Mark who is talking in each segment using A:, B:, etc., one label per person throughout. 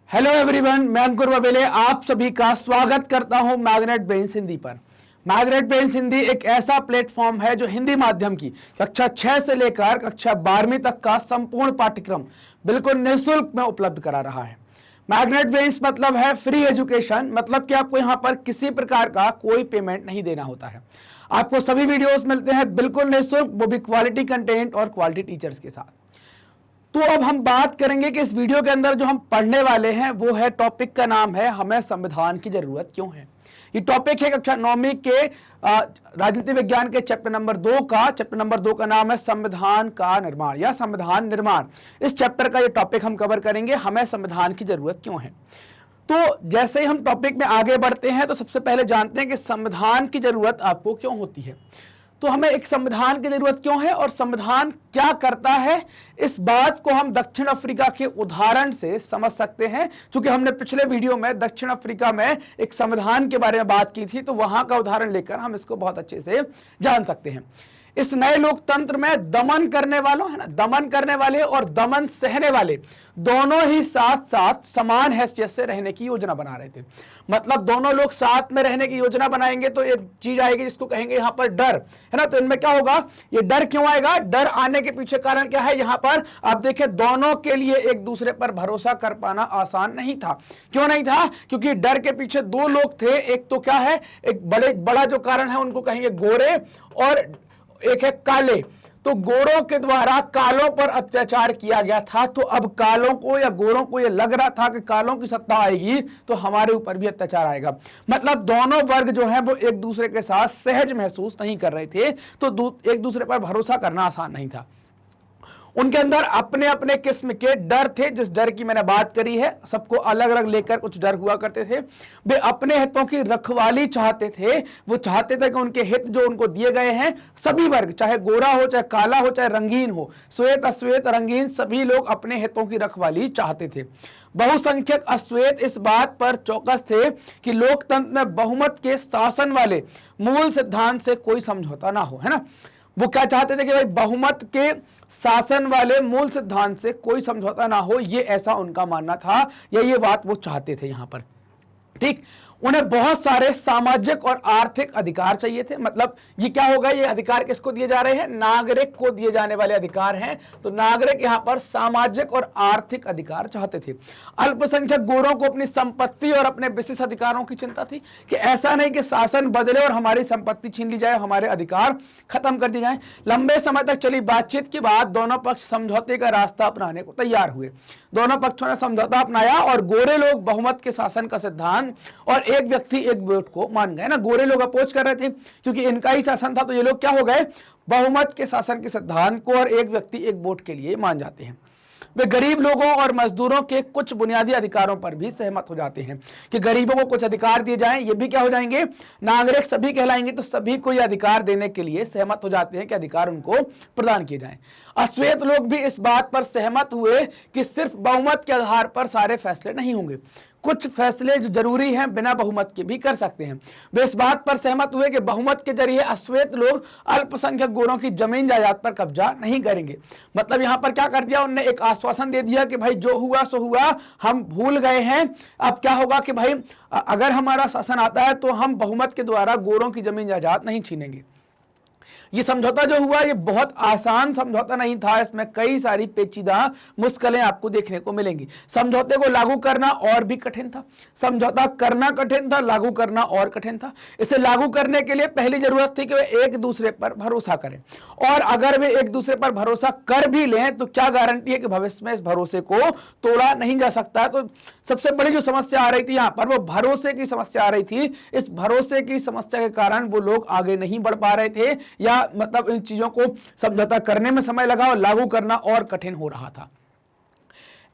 A: Hello everyone, मैं अंकुर बबेले आप सभी का स्वागत करता हूं मैग्नेट ब्रेन्स हिंदी पर। मैग्नेट ब्रेन्स हिंदी एक ऐसा प्लेटफॉर्म है जो हिंदी माध्यम की कक्षा 6 से लेकर कक्षा 12वीं तक का संपूर्ण पाठ्यक्रम बिल्कुल निःशुल्क में उपलब्ध करा रहा है। मैग्नेट ब्रेन्स मतलब है फ्री एजुकेशन, मतलब कि आपको यहां पर किसी प्रकार का कोई पेमेंट नहीं देना होता है। आपको सभी वीडियोस मिलते हैं बिल्कुल निःशुल्क, वो भी क्वालिटी कंटेंट और क्वालिटी टीचर्स के साथ। तो अब हम बात करेंगे कि इस वीडियो के अंदर जो हम पढ़ने वाले हैं वो है, टॉपिक का नाम है हमें संविधान की जरूरत क्यों है। ये टॉपिक है कक्षा 9वीं के राजनीति विज्ञान के चैप्टर नंबर 2 का नाम है संविधान का निर्माण या संविधान निर्माण। इस चैप्टर का ये टॉपिक हम कवर करेंगे, हमें संविधान की जरूरत क्यों है। तो जैसे ही हम टॉपिक में आगे बढ़ते हैं तो सबसे पहले जानते हैं कि संविधान की जरूरत आपको क्यों होती है। तो हमें एक संविधान की जरूरत क्यों है और संविधान क्या करता है, इस बात को हम दक्षिण अफ्रीका के उदाहरण से समझ सकते हैं। क्योंकि हमने पिछले वीडियो में दक्षिण अफ्रीका में एक संविधान के बारे में बात की थी, तो वहां का उदाहरण लेकर हम इसको बहुत अच्छे से जान सकते हैं। इस नए लोकतंत्र में दमन करने वालों, है ना, दमन करने वाले और दमन सहने वाले दोनों ही साथ साथ समान हैसियत से रहने की योजना बना रहे थे। मतलब दोनों लोग साथ में रहने की योजना बनाएंगे तो एक चीज आएगी जिसको कहेंगे यहां पर डर, है ना। तो इनमें क्या होगा, ये डर क्यों आएगा, डर आने के पीछे कारण क्या है। यहां पर आप देखें, दोनों के लिए एक दूसरे पर भरोसा कर पाना आसान नहीं था। क्यों नहीं था, क्योंकि डर के पीछे दो लोग थे। एक तो क्या है, एक बड़ा जो कारण है उनको कहेंगे गोरे और एक है काले। तो गोरों के द्वारा कालों पर अत्याचार किया गया था। तो अब कालों को या गोरों को यह लग रहा था कि कालों की सत्ता आएगी तो हमारे ऊपर भी अत्याचार आएगा। मतलब दोनों वर्ग जो है वो एक दूसरे के साथ सहज महसूस नहीं कर रहे थे, तो एक दूसरे पर भरोसा करना आसान नहीं था। उनके अंदर अपने अपने किस्म के डर थे। जिस डर की मैंने बात करी है, सबको अलग अलग लेकर कुछ डर हुआ करते थे। वे अपने हितों की रखवाली चाहते थे। वो चाहते थे कि उनके हित जो उनको दिए गए हैं, सभी वर्ग, चाहे गोरा हो, चाहे काला हो, चाहे रंगीन हो, श्वेत अश्वेत रंगीन, सभी लोग अपने हितों की रखवाली चाहते थे। बहुसंख्यक अश्वेत इस बात पर चौकस थे कि लोकतंत्र में बहुमत के शासन वाले मूल सिद्धांत से कोई समझौता ना हो, है ना। वो क्या चाहते थे कि भाई बहुमत के शासन वाले मूल सिद्धांत से कोई समझौता ना हो, ये ऐसा उनका मानना था या ये बात वो चाहते थे यहां पर। ठीक, उन्हें बहुत सारे सामाजिक और आर्थिक अधिकार चाहिए थे। मतलब ये क्या होगा, ये अधिकार किसको दिए जा रहे हैं, नागरिक को दिए जाने वाले अधिकार हैं। तो नागरिक यहां पर सामाजिक और आर्थिक अधिकार चाहते थे। अल्पसंख्यक गोरों को अपनी संपत्ति और अपने विशेष अधिकारों की चिंता थी कि ऐसा नहीं कि शासन बदले और हमारी संपत्ति छीन ली जाए, हमारे अधिकार खत्म कर दिए जाए। लंबे समय तक चली बातचीत के बाद दोनों पक्ष समझौते का रास्ता अपनाने को तैयार हुए। दोनों पक्षों ने समझौता अपनाया और गोरे लोग बहुमत के शासन का सिद्धांत और एक व्यक्ति एक वोट को मान गए ना। गोरे लोग अपोज कर रहे थे क्योंकि इनका ही शासन था, तो ये लोग क्या हो गए, बहुमत के शासन के सिद्धांत को और एक व्यक्ति एक वोट के लिए मान जाते हैं। वे गरीब लोगों और मजदूरों के कुछ बुनियादी अधिकारों पर भी सहमत हो जाते हैं कि गरीबों को कुछ अधिकार दिए जाएं। ये भी क्या हो जाएंगे, नागरिक सभी कहलाएंगे। तो सभी को ये अधिकार देने के लिए सहमत हो जाते हैं कि अधिकार उनको प्रदान किए जाएं। अश्वेत लोग भी इस बात पर सहमत हुए कि सिर्फ बहुमत के आधार पर सारे फैसले नहीं होंगे, कुछ फैसले जो जरूरी हैं बिना बहुमत के भी कर सकते हैं। वे इस बात पर सहमत हुए कि बहुमत के जरिए अश्वेत लोग अल्पसंख्यक गोरों की जमीन जायदाद पर कब्जा नहीं करेंगे। मतलब यहां पर क्या कर दिया, उन्होंने एक आश्वासन दे दिया कि भाई जो हुआ सो हुआ, हम भूल गए हैं। अब क्या होगा कि भाई अगर हमारा शासन आता है तो हम बहुमत के द्वारा गोरों की जमीन जायदाद नहीं छीनेंगे। ये समझौता जो हुआ ये बहुत आसान समझौता नहीं था, इसमें कई सारी पेचीदा मुश्किलें आपको देखने को मिलेंगी। समझौते को लागू करना और भी कठिन था। समझौता करना कठिन था, लागू करना और कठिन था। इसे लागू करने के लिए पहली जरूरत थी कि वे एक दूसरे पर भरोसा करें, और अगर वे एक दूसरे पर भरोसा कर भी लें तो क्या गारंटी है कि भविष्य में इस भरोसे को तोड़ा नहीं जा सकता। तो सबसे बड़ी जो समस्या आ रही थी यहां पर, वो भरोसे की समस्या आ रही थी। इस भरोसे की समस्या के कारण वो लोग आगे नहीं बढ़ पा रहे थे, या मतलब इन चीजों को समझौता करने में समय लगा और लागू करना और कठिन हो रहा था।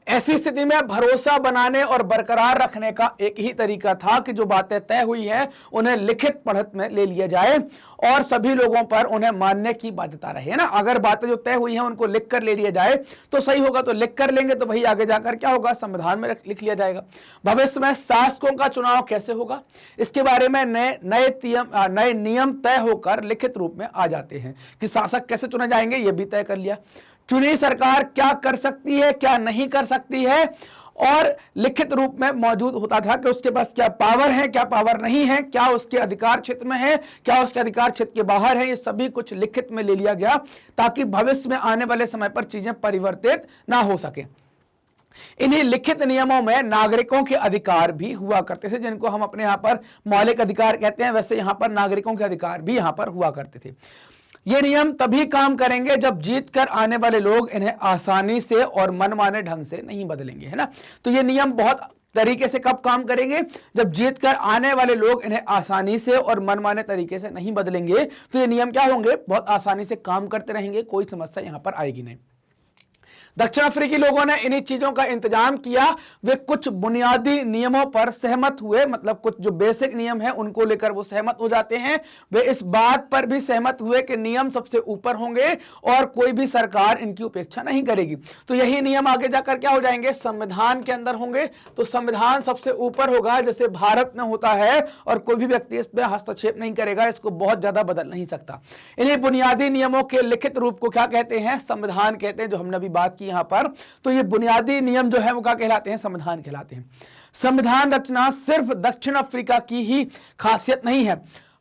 A: ऐसी स्थिति में भरोसा बनाने और बरकरार रखने का एक ही तरीका था कि जो बातें तय हुई है उन्हें लिखित पढ़त में ले लिया जाए और सभी लोगों पर उन्हें मानने की बाध्यता रहे ना। अगर बातें जो तय हुई हैं उनको लिख कर ले लिया जाए तो सही होगा, तो लिख कर लेंगे तो भाई आगे जाकर क्या होगा, संविधान में लिख लिया जाएगा। भविष्य में शासकों का चुनाव कैसे होगा, इसके बारे में नए नियम तय होकर लिखित रूप में आ जाते हैं कि शासक कैसे चुने जाएंगे, ये भी तय कर लिया। चुनी सरकार क्या कर सकती है, क्या नहीं कर सकती है, और लिखित रूप में मौजूद होता था कि उसके पास क्या पावर है, क्या पावर नहीं है, क्या उसके अधिकार क्षेत्र में है, क्या उसके अधिकार क्षेत्र के बाहर है। ये सभी कुछ लिखित में ले लिया गया ताकि भविष्य में आने वाले समय पर चीजें परिवर्तित ना हो सके। इन्हीं लिखित नियमों में नागरिकों के अधिकार भी हुआ करते थे, जिनको हम अपने यहां पर मौलिक अधिकार कहते हैं, वैसे यहां पर नागरिकों के अधिकार भी यहां पर हुआ करते थे। ये नियम तभी काम करेंगे जब जीत कर आने वाले लोग इन्हें आसानी से और मनमाने ढंग से नहीं बदलेंगे, है ना। तो ये नियम बहुत तरीके से कब काम करेंगे, जब जीत कर आने वाले लोग इन्हें आसानी से और मनमाने तरीके से नहीं बदलेंगे। तो ये नियम क्या होंगे, बहुत आसानी से काम करते रहेंगे, कोई समस्या यहां पर आएगी नहीं। दक्षिण अफ्रीकी लोगों ने इन्हीं चीजों का इंतजाम किया। वे कुछ बुनियादी नियमों पर सहमत हुए, मतलब कुछ जो बेसिक नियम है उनको लेकर वो सहमत हो जाते हैं। वे इस बात पर भी सहमत हुए कि नियम सबसे ऊपर होंगे और कोई भी सरकार इनकी उपेक्षा नहीं करेगी। तो यही नियम आगे जाकर क्या हो जाएंगे, संविधान के अंदर होंगे। तो संविधान सबसे ऊपर होगा, जैसे भारत में होता है, और कोई भी व्यक्ति इस पर हस्तक्षेप नहीं करेगा, इसको बहुत ज्यादा बदल नहीं सकता। इन्हीं बुनियादी नियमों के लिखित रूप को क्या कहते हैं, संविधान कहते हैं, जो हमने अभी बात की यहां पर। तो ये बुनियादी नियम जो है वो क्या कहलाते हैं, संविधान कहलाते हैं। संविधान रचना सिर्फ दक्षिण अफ्रीका की ही खासियत नहीं है।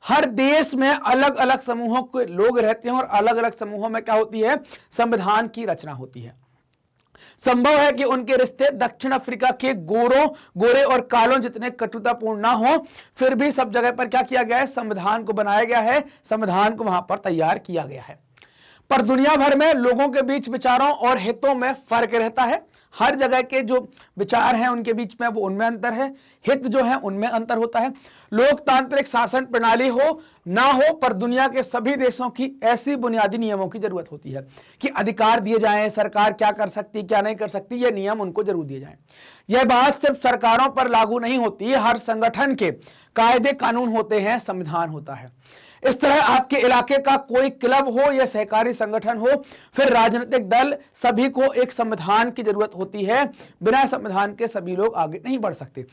A: हर देश में अलग अलग समूहों के लोग रहते हैं और अलग अलग समूहों में क्या होती है, संविधान की रचना होती है। संभव है कि उनके रिश्ते दक्षिण अफ्रीका के गोरे और कालों जितने कटुतापूर्ण ना हो, फिर भी सब जगह पर क्या किया गया है, संविधान को बनाया गया है, संविधान को वहां पर तैयार किया गया है। पर दुनिया भर में लोगों के बीच विचारों और हितों में फर्क रहता है। हर जगह के जो विचार हैं उनके बीच में वो उनमें अंतर है, हित जो है उनमें अंतर होता है। लोकतांत्रिक शासन प्रणाली हो ना हो, पर दुनिया के सभी देशों की ऐसी बुनियादी नियमों की जरूरत होती है कि अधिकार दिए जाएं, सरकार क्या कर सकती क्या नहीं कर सकती, ये नियम उनको जरूर दिए जाएं। यह बात सिर्फ सरकारों पर लागू नहीं होती, हर संगठन के कायदे कानून होते हैं, संविधान होता है। इस तरह आपके इलाके का कोई क्लब हो या सहकारी संगठन हो, फिर राजनीतिक दल, सभी को एक संविधान की जरूरत होती है। बिना संविधान के सभी लोग आगे नहीं बढ़ सकते।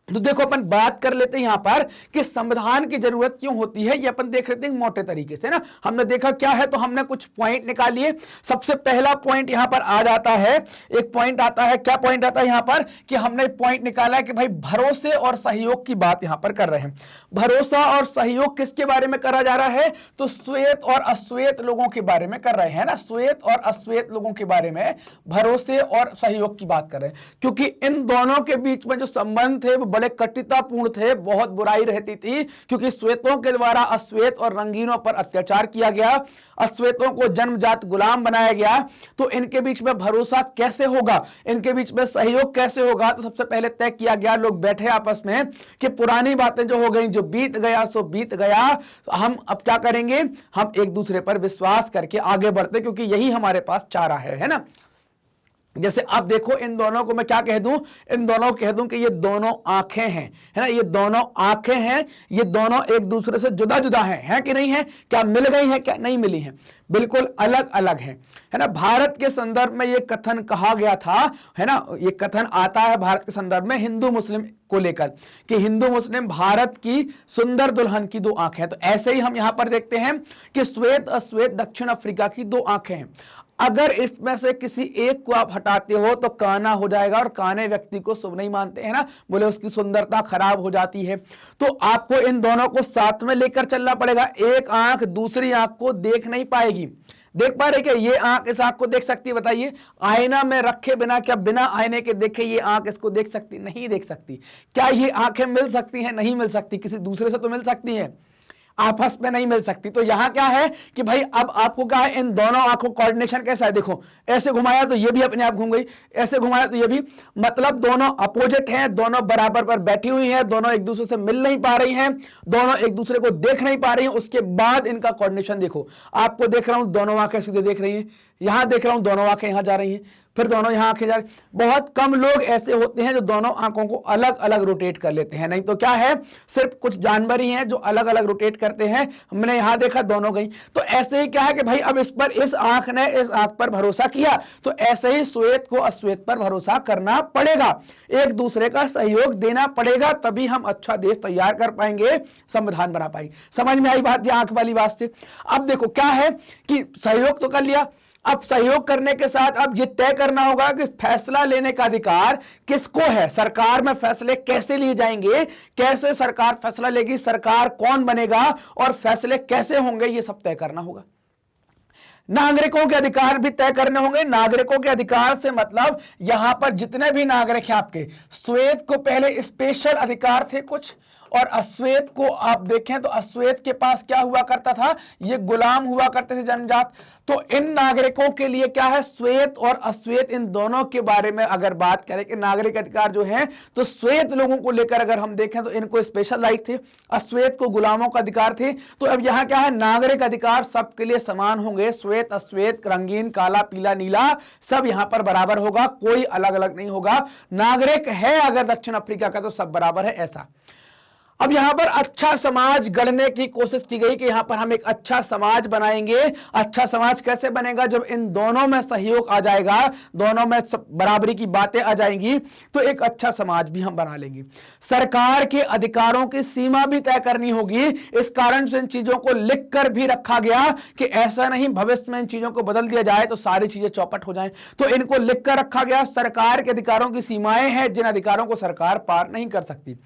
A: तो देखो अपन बात कर लेते हैं यहां पर कि संविधान की जरूरत क्यों होती है, ये अपन देख लेते हैं मोटे तरीके से ना। हमने देखा क्या है, तो हमने कुछ पॉइंट निकालिए। सबसे पहला पॉइंट यहां पर आ जाता है, एक पॉइंट आता है, क्या पॉइंट आता है यहां पर, कि हमने पॉइंट निकाला है कि भाई भरोसे और सहयोग की बात यहां पर कर रहे हैं। भरोसा और सहयोग किसके बारे में करा जा रहा है, तो श्वेत और अश्वेत लोगों के बारे में कर रहे हैं ना। श्वेत और अश्वेत लोगों के बारे में भरोसे और सहयोग की बात कर रहे हैं, क्योंकि इन दोनों के बीच में जो संबंध थे वो बड़े कटुतापूर्ण थे, बहुत बुराई रहती थी, क्योंकि श्वेतों के द्वारा अश्वेत और रंगीनों पर अत्याचार किया गया, अश्वेतों को जन्मजात गुलाम बनाया गया। तो इनके बीच में भरोसा कैसे होगा, इनके बीच में सहयोग कैसे होगा, तो सबसे पहले तय किया गया, लोग बैठे आपस में कि पुरानी बातें जो हो गई, जो बीत गया सो बीत गया, तो हम अब क्या करेंगे, हम एक दूसरे पर विश्वास करके आगे बढ़ते, क्योंकि यही हमारे पास चारा है ना। जैसे अब देखो, इन दोनों को मैं क्या कह दूं, इन दोनों को कह दूं कि ये दोनों आंखें हैं, है ना। ये दोनों आंखें हैं, ये दोनों एक दूसरे से जुदा जुदा हैं कि नहीं है, क्या मिल गई हैं, क्या नहीं मिली हैं, बिल्कुल अलग अलग हैं, है ना। भारत के संदर्भ में ये कथन कहा गया था, है ना, ये कथन आता है भारत के संदर्भ में हिंदू मुस्लिम को लेकर कि हिंदू मुस्लिम भारत की सुंदर दुल्हन की दो आंखें हैं। तो ऐसे ही हम यहां पर देखते हैं कि श्वेत अश्वेत दक्षिण अफ्रीका की दो आंखें हैं। अगर इसमें से किसी एक को आप हटाते हो तो काना हो जाएगा, और काने व्यक्ति को शुभ नहीं मानते हैं ना, बोले उसकी सुंदरता खराब हो जाती है। तो आपको इन दोनों को साथ में लेकर चलना पड़ेगा। एक आंख दूसरी आंख को देख नहीं पाएगी। देख पा रहे क्या, ये आंख इस आंख को देख सकती है, बताइए। आईना में रखे बिना, क्या बिना आईने के देखे ये आंख इसको देख सकती, नहीं देख सकती। क्या ये आंखें मिल सकती हैं, नहीं मिल सकती। किसी दूसरे से तो मिल सकती है, आपस में नहीं मिल सकती। तो यहां क्या है कि भाई अब आपको क्या है, इन दोनों आंखों कोऑर्डिनेशन कैसा है, देखो ऐसे घुमाया तो ये भी अपने आप घूम गई, ऐसे घुमाया तो ये भी, मतलब दोनों अपोजिट हैं, दोनों बराबर पर बैठी हुई हैं, दोनों एक दूसरे से मिल नहीं पा रही हैं, दोनों एक दूसरे को देख नहीं पा रही हैं। उसके बाद इनका कोऑर्डिनेशन देखो, आपको देख रहा हूं दोनों आंखें सीधे देख रही हैं, यहां देख रहा हूं दोनों आंखें यहां जा रही हैं, फिर दोनों यहां आंखें जा रही। बहुत कम लोग ऐसे होते हैं जो दोनों आंखों को अलग अलग रोटेट कर लेते हैं, नहीं तो क्या है, सिर्फ कुछ जानवर ही हैं जो अलग अलग रोटेट करते हैं। हमने यहां देखा दोनों गई। तो ऐसे ही क्या है कि भाई अब इस पर, इस आंख ने इस आंख पर भरोसा किया, तो ऐसे ही श्वेत को अश्वेत पर भरोसा करना पड़ेगा, एक दूसरे का सहयोग देना पड़ेगा, तभी हम अच्छा देश तैयार कर पाएंगे, संविधान बना पाएंगे। समझ में आई बात, ये आंख वाली बात से। अब देखो क्या है कि सहयोग तो कर लिया, अब सहयोग करने के साथ अब ये तय करना होगा कि फैसला लेने का अधिकार किसको है, सरकार में फैसले कैसे लिए जाएंगे, कैसे सरकार फैसला लेगी, सरकार कौन बनेगा और फैसले कैसे होंगे, ये सब तय करना होगा। नागरिकों के अधिकार भी तय करने होंगे। नागरिकों के अधिकार से मतलब यहां पर जितने भी नागरिक हैं आपके, श्वेत को पहले स्पेशल अधिकार थे कुछ, और अश्वेत को आप देखें तो अश्वेत के पास क्या हुआ करता था, ये गुलाम हुआ करते थे जनजात। तो इन नागरिकों के लिए क्या है, श्वेत और अश्वेत, इन दोनों के बारे में अगर बात करें कि नागरिक अधिकार जो है, तो श्वेत लोगों को लेकर अगर हम देखें तो इनको स्पेशल राइट थे, अश्वेत को गुलामों का अधिकार थे। तो अब यहां क्या है, नागरिक अधिकार सबके लिए समान होंगे, श्वेत अश्वेत, रंगीन, काला, पीला, नीला, सब यहां पर बराबर होगा, कोई अलग अलग नहीं होगा। नागरिक है अगर दक्षिण अफ्रीका का तो सब बराबर है, ऐसा। अब यहां पर अच्छा समाज गढ़ने की कोशिश की गई कि यहां पर हम एक अच्छा समाज बनाएंगे। अच्छा समाज कैसे बनेगा, जब इन दोनों में सहयोग आ जाएगा, दोनों में बराबरी की बातें आ जाएंगी, तो एक अच्छा समाज भी हम बना लेंगे। सरकार के अधिकारों की सीमा भी तय करनी होगी। इस कारण से इन चीजों को लिख कर भी रखा गया कि ऐसा नहीं भविष्य में इन चीजों को बदल दिया जाए तो सारी चीजें चौपट हो जाएं, तो इनको लिख कर रखा गया। सरकार के अधिकारों की सीमाएं हैं, जिन अधिकारों को सरकार पार नहीं कर सकती।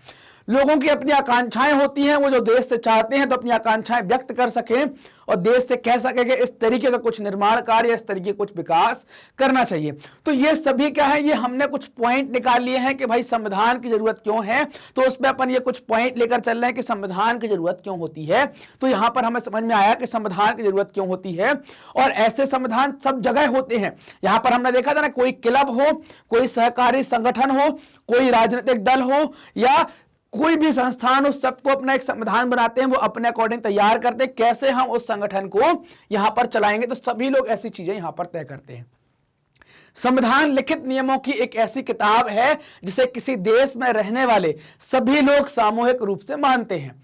A: लोगों की अपनी आकांक्षाएं होती हैं, वो जो देश से चाहते हैं तो अपनी आकांक्षाएं व्यक्त कर सकें और देश से कह सके कि इस तरीके का कुछ निर्माण कार्य, इस तरीके कुछ विकास करना चाहिए। तो ये सभी क्या है, ये हमने कुछ पॉइंट निकाल लिए हैं कि भाई संविधान की जरूरत क्यों है, तो उसमें अपन ये कुछ पॉइंट लेकर चल रहे हैं कि संविधान की जरूरत क्यों होती है। तो यहां पर हमें समझ में आया कि संविधान की जरूरत क्यों होती है, और ऐसे संविधान सब जगह होते हैं। यहां पर हमने देखा था ना, कोई क्लब हो, कोई सहकारी संगठन हो, कोई राजनीतिक दल हो या कोई भी संस्थान, उस सबको अपना एक संविधान बनाते हैं, वो अपने अकॉर्डिंग तैयार करते हैं कैसे हम उस संगठन को यहां पर चलाएंगे। तो सभी लोग ऐसी चीजें यहां पर तय करते हैं। संविधान लिखित नियमों की एक ऐसी किताब है जिसे किसी देश में रहने वाले सभी लोग सामूहिक रूप से मानते हैं।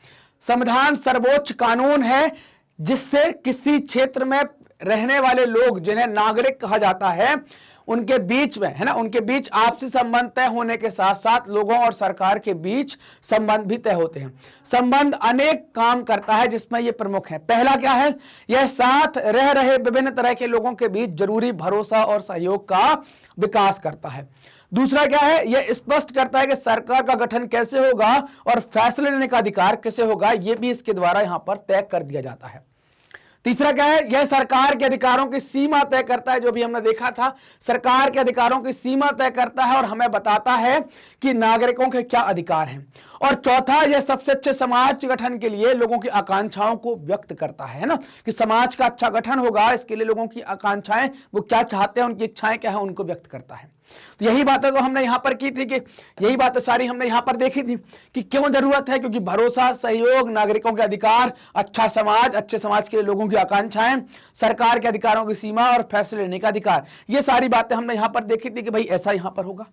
A: संविधान सर्वोच्च कानून है जिससे किसी क्षेत्र में रहने वाले लोग, जिन्हें नागरिक कहा जाता है, उनके बीच में, है ना, उनके बीच आपसी संबंध तय होने के साथ साथ लोगों और सरकार के बीच संबंध भी तय होते हैं। संबंध अनेक काम करता है जिसमें ये प्रमुख है। पहला क्या है, यह साथ रह रहे विभिन्न तरह के लोगों के बीच जरूरी भरोसा और सहयोग का विकास करता है। दूसरा क्या है, यह स्पष्ट करता है कि सरकार का गठन कैसे होगा और फैसले लेने का अधिकार कैसे होगा, यह भी इसके द्वारा यहां पर तय कर दिया जाता है। तीसरा क्या है, यह सरकार के अधिकारों की सीमा तय करता है, जो भी हमने देखा था, सरकार के अधिकारों की सीमा तय करता है और हमें बताता है कि नागरिकों के क्या अधिकार हैं। और चौथा, यह सबसे अच्छे समाज गठन के लिए लोगों की आकांक्षाओं को व्यक्त करता है ना, कि समाज का अच्छा गठन होगा, इसके लिए लोगों की आकांक्षाएं, वो क्या चाहते हैं, उनकी इच्छाएं क्या है, उनको व्यक्त करता है। तो यही बातें तो हमने यहां पर की थी, कि यही बातें सारी हमने यहां पर देखी थी कि क्यों जरूरत है, क्योंकि भरोसा, सहयोग, नागरिकों के अधिकार, अच्छा समाज, अच्छे समाज के लोगों की आकांक्षाएं, सरकार के अधिकारों की सीमा और फैसले लेने का अधिकार, ये सारी बातें हमने यहां पर देखी थी कि भाई ऐसा यहां पर होगा।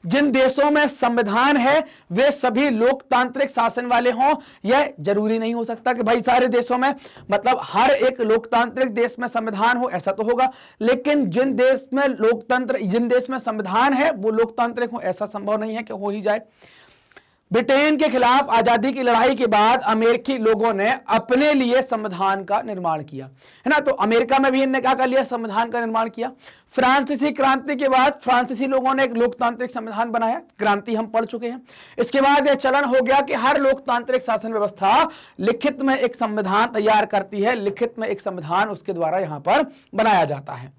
A: जिन देशों में संविधान है वे सभी लोकतांत्रिक शासन वाले हों, यह जरूरी नहीं हो सकता कि भाई सारे देशों में, मतलब हर एक लोकतांत्रिक देश में संविधान हो, ऐसा तो होगा, लेकिन जिन देश में लोकतंत्र, जिन देश में संविधान है वो लोकतांत्रिक हो, ऐसा संभव नहीं है कि हो ही जाए। ब्रिटेन के खिलाफ आजादी की लड़ाई के बाद अमेरिकी लोगों ने अपने लिए संविधान का निर्माण किया, है ना। तो अमेरिका में भी इन्होंने क्या कर लिया, संविधान का निर्माण किया। फ्रांसीसी क्रांति के बाद फ्रांसीसी लोगों ने एक लोकतांत्रिक संविधान बनाया, क्रांति हम पढ़ चुके हैं। इसके बाद यह चलन हो गया कि हर लोकतांत्रिक शासन व्यवस्था लिखित में एक संविधान तैयार करती है, लिखित में एक संविधान उसके द्वारा यहां पर बनाया जाता है।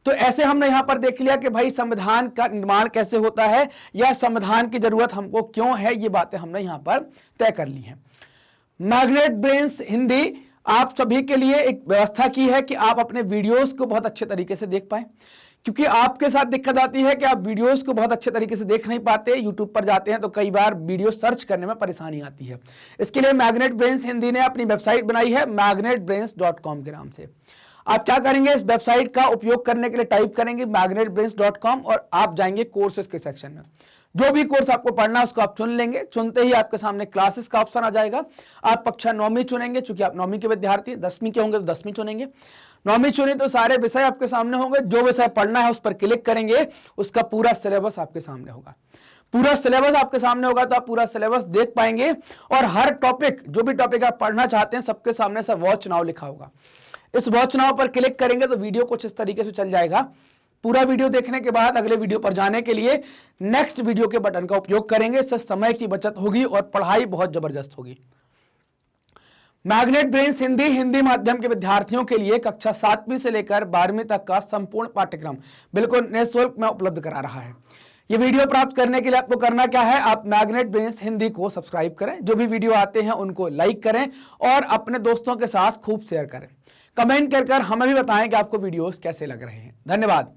A: तो ऐसे हमने यहां पर देख लिया कि भाई संविधान का निर्माण कैसे होता है, या संविधान की जरूरत हमको क्यों है, ये बातें हमने यहां पर तय कर ली हैं। मैग्नेट ब्रेन्स हिंदी आप सभी के लिए एक व्यवस्था की है कि आप अपने वीडियोस को बहुत अच्छे तरीके से देख पाएं, क्योंकि आपके साथ दिक्कत आती है कि आप वीडियोस को बहुत अच्छे तरीके से देख नहीं पाते। यूट्यूब पर जाते हैं तो कई बार वीडियो सर्च करने में परेशानी आती है। इसके लिए मैग्नेट ब्रेन्स हिंदी ने अपनी वेबसाइट बनाई है magnetbrains.com के नाम से। आप क्या करेंगे, इस वेबसाइट का उपयोग करने के लिए टाइप करेंगे magnetbrains.com और आप जाएंगे कोर्सेज के सेक्शन में। जो भी कोर्स आपको पढ़ना है उसको आप चुन लेंगे। चुनते ही आपके सामने क्लासेस का ऑप्शन आ जाएगा। आप कक्षा 9वीं चुनेंगे, चूंकि आप 9वीं के विद्यार्थी, 10वीं के होंगे तो 10वीं चुनेंगे। 9वीं चुनी तो सारे विषय आपके सामने होंगे। जो विषय पढ़ना है उस पर क्लिक करेंगे, उसका पूरा सिलेबस आपके सामने होगा। पूरा सिलेबस आपके सामने होगा तो आप पूरा सिलेबस देख पाएंगे, और हर टॉपिक, जो भी टॉपिक आप पढ़ना चाहते हैं, सबके सामने से वॉच नाउ लिखा होगा। इस वॉच नाउ पर क्लिक करेंगे तो वीडियो कुछ इस तरीके से चल जाएगा। पूरा वीडियो देखने के बाद अगले वीडियो पर जाने के लिए नेक्स्ट वीडियो के बटन का उपयोग करेंगे। इससे समय की बचत होगी और पढ़ाई बहुत जबरदस्त होगी। मैग्नेट ब्रेन्स हिंदी हिंदी माध्यम के विद्यार्थियों के लिए कक्षा 7वीं से लेकर 12वीं तक का संपूर्ण पाठ्यक्रम बिल्कुल निःशुल्क में उपलब्ध करा रहा है। ये वीडियो प्राप्त करने के लिए आपको करना क्या है, आप मैग्नेट ब्रेन्स हिंदी को सब्सक्राइब करें, जो भी वीडियो आते हैं उनको लाइक करें और अपने दोस्तों के साथ खूब शेयर करें। कमेंट कर हमें भी बताएं कि आपको वीडियोस कैसे लग रहे हैं। धन्यवाद।